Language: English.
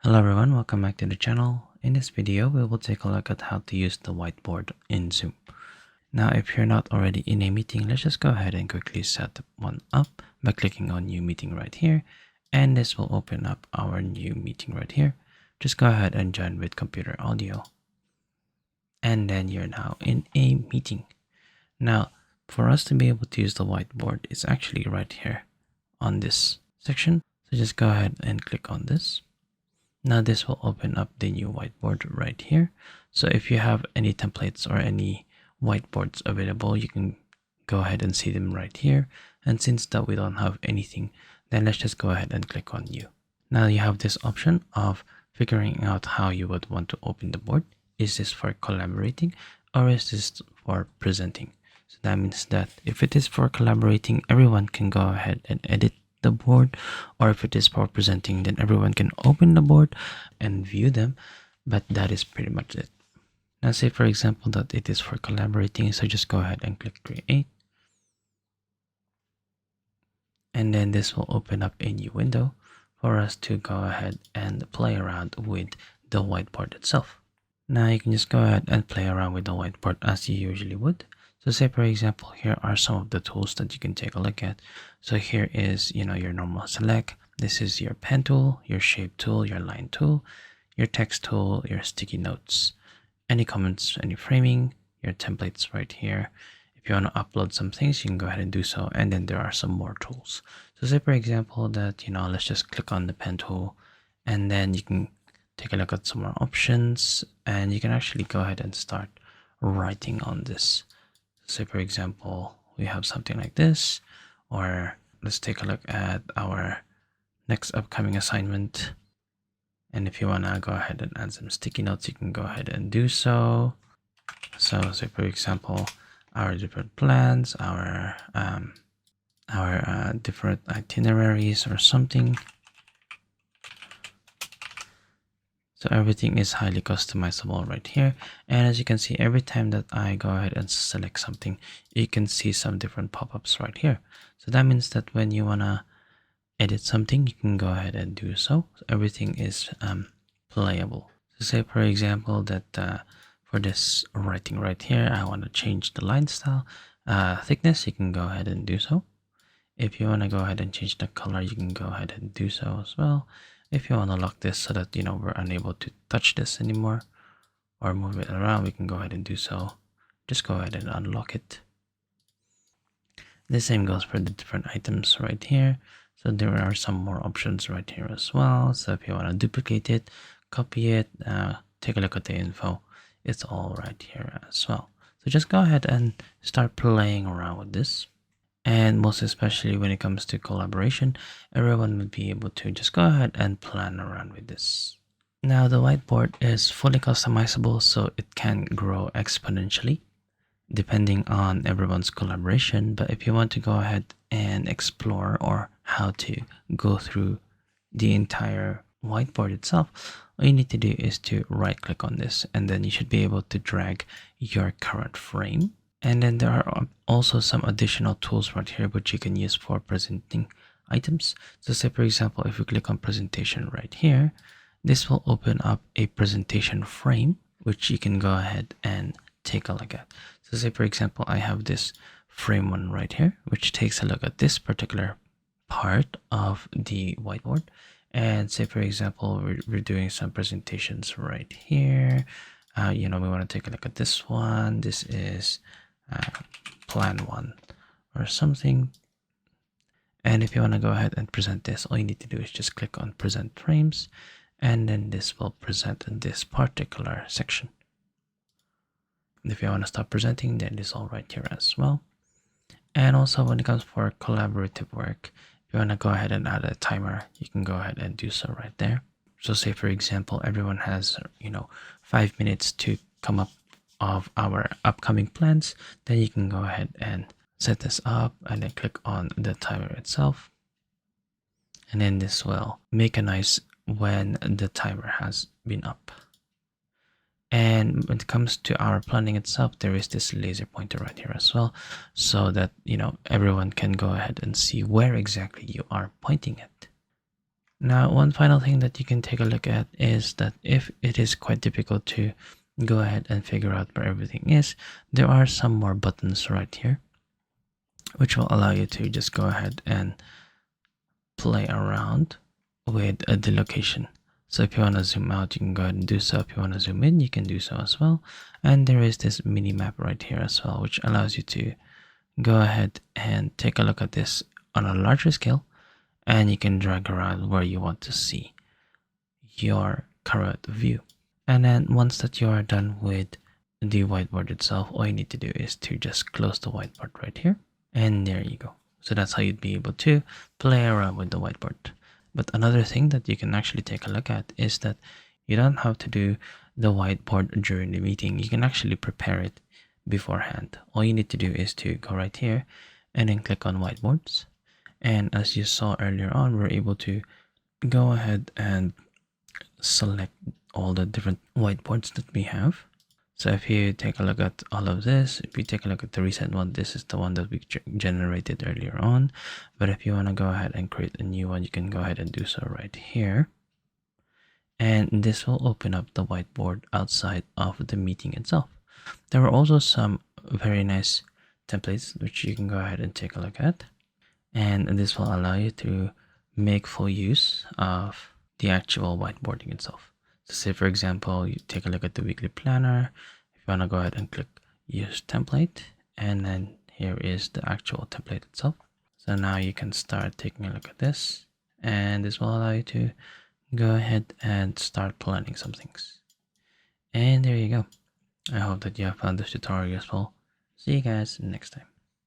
Hello everyone, welcome back to the channel. In this video, we will take a look at how to use the whiteboard in Zoom. Now, if you're not already in a meeting, let's just go ahead and quickly set one up by clicking on New Meeting right here. And this will open up our new meeting right here. Just go ahead and join with computer audio. And then you're now in a meeting. Now, for us to be able to use the whiteboard, it's actually right here on this section. So just go ahead and click on this. Now this will open up the new whiteboard right here. So if you have any templates or any whiteboards available, you can go ahead and see them right here. And since that we don't have anything, then let's just go ahead and click on new. Now you have this option of figuring out how you would want to open the board. Is this for collaborating or is this for presenting? So that means that if it is for collaborating, everyone can go ahead and edit the board, or if it is for presenting, then everyone can open the board and view them. But that is pretty much it. Now say for example that it is for collaborating, so just go ahead and click create, and then this will open up a new window for us to go ahead and play around with the whiteboard itself. Now you can just go ahead and play around with the whiteboard as you usually would. So say for example, here are some of the tools that you can take a look at. So here is, your normal select. This is your pen tool, your shape tool, your line tool, your text tool, your sticky notes, any comments, any framing, your templates right here. If you want to upload some things, you can go ahead and do so. And then there are some more tools. So say for example that, let's just click on the pen tool, and then you can take a look at some more options, and you can actually go ahead and start writing on this. Say for example, we have something like this, or let's take a look at our next upcoming assignment. And if you want to go ahead and add some sticky notes, you can go ahead and do so. So say for example, our different plans, our different itineraries or something. So everything is highly customizable right here. And as you can see, every time that I go ahead and select something, you can see some different pop-ups right here. So that means that when you want to edit something, you can go ahead and do so. So everything is playable. So say for example that for this writing right here, I want to change the line style, thickness, you can go ahead and do so. If you want to go ahead and change the color, you can go ahead and do so as well. If you want to lock this so that we're unable to touch this anymore or move it around, we can go ahead and do so. Just go ahead and unlock it. The same goes for the different items right here. So there are some more options right here as well. So if you want to duplicate it, copy it, take a look at the info, it's all right here as well. So just go ahead and start playing around with this. And most especially when it comes to collaboration, everyone will be able to just go ahead and plan around with this. Now the whiteboard is fully customizable, so it can grow exponentially depending on everyone's collaboration. But if you want to go ahead and explore or how to go through the entire whiteboard itself, all you need to do is to right click on this, and then you should be able to drag your current frame. And then there are also some additional tools right here which you can use for presenting items. So say for example, if you click on presentation right here, this will open up a presentation frame which you can go ahead and take a look at. So say for example, I have this frame one right here which takes a look at this particular part of the whiteboard. And say for example, we're doing some presentations right here. We want to take a look at this one. This is plan one or something. And if you want to go ahead and present this, all you need to do is just click on present frames, and then this will present in this particular section. And if you want to stop presenting, then it's all right here as well. And also when it comes for collaborative work, if you want to go ahead and add a timer, you can go ahead and do so right there. So say for example, everyone has 5 minutes to come up of our upcoming plans, then you can go ahead and set this up and then click on the timer itself, and then this will make a noise when the timer has been up. And when it comes to our planning itself, there is this laser pointer right here as well, so that everyone can go ahead and see where exactly you are pointing at. Now, one final thing that you can take a look at is that if it is quite difficult to go ahead and figure out where everything is, there are some more buttons right here, which will allow you to just go ahead and play around with the location. So if you want to zoom out, you can go ahead and do so. If you want to zoom in, you can do so as well. And there is this mini map right here as well, which allows you to go ahead and take a look at this on a larger scale, and you can drag around where you want to see your current view. And then once that you are done with the whiteboard itself, all you need to do is to just close the whiteboard right here, and there you go. So that's how you'd be able to play around with the whiteboard. But another thing that you can actually take a look at is that you don't have to do the whiteboard during the meeting. You can actually prepare it beforehand. All you need to do is to go right here and then click on whiteboards. And as you saw earlier on, we're able to go ahead and select all the different whiteboards that we have. So if you take a look at all of this, if you take a look at the recent one, this is the one that we generated earlier on. But if you want to go ahead and create a new one, you can go ahead and do so right here. And this will open up the whiteboard outside of the meeting itself. There are also some very nice templates which you can go ahead and take a look at. And this will allow you to make full use of the actual whiteboarding itself. So say for example, you take a look at the weekly planner. If you want to go ahead and click use template, and then here is the actual template itself. So now you can start taking a look at this, and this will allow you to go ahead and start planning some things. And there you go. I hope that you have found this tutorial useful. See you guys next time.